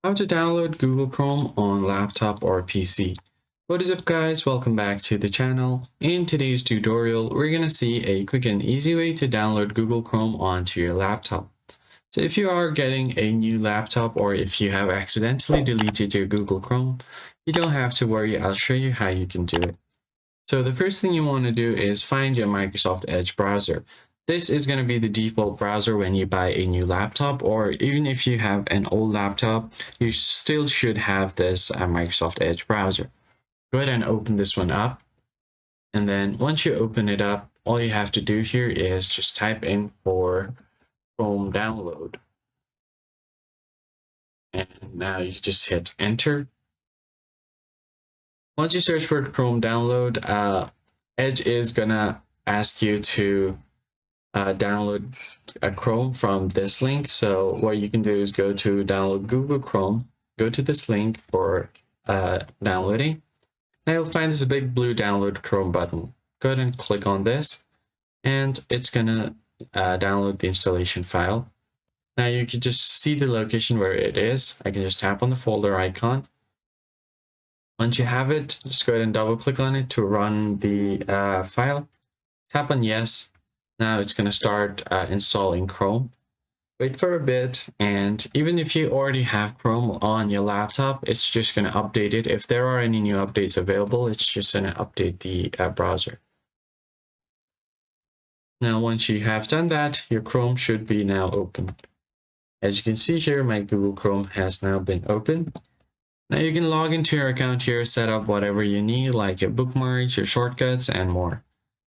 How to download Google Chrome on laptop or PC. What is up guys, welcome back to the channel. In today's tutorial, we're going to see a quick and easy way to download Google Chrome onto your laptop. So if you are getting a new laptop or if you have accidentally deleted your Google Chrome, you don't have to worry, I'll show you how you can do it. So the first thing you want to do is find your Microsoft Edge browser. This is going to be the default browser when you buy a new laptop, or even if you have an old laptop, you still should have this Microsoft Edge browser. Go ahead and open this one up. And then once you open it up, all you have to do here is just type in for Chrome download. And now you just hit enter. Once you search for Chrome download, Edge is gonna ask you to download a Chrome from this link. So what you can do is go to download Google Chrome, go to this link for downloading. Now you'll find this big blue download Chrome button. Go ahead and click on this and it's gonna download the installation file. Now you can just see the location where it is. I can just tap on the folder icon. Once you have it, just go ahead and double click on it to run the file. Tap on yes. Now it's going to start installing Chrome. Wait for a bit, and even if you already have Chrome on your laptop, it's just going to update it. If there are any new updates available, it's just going to update the browser. Now once you have done that, your Chrome should be now open. As you can see here, my Google Chrome has now been opened. Now you can log into your account here, set up whatever you need, like your bookmarks, your shortcuts, and more.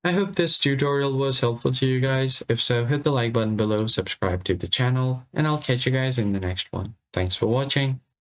I hope this tutorial was helpful to you guys. If so, hit the like button below, subscribe to the channel, and I'll catch you guys in the next one. Thanks for watching.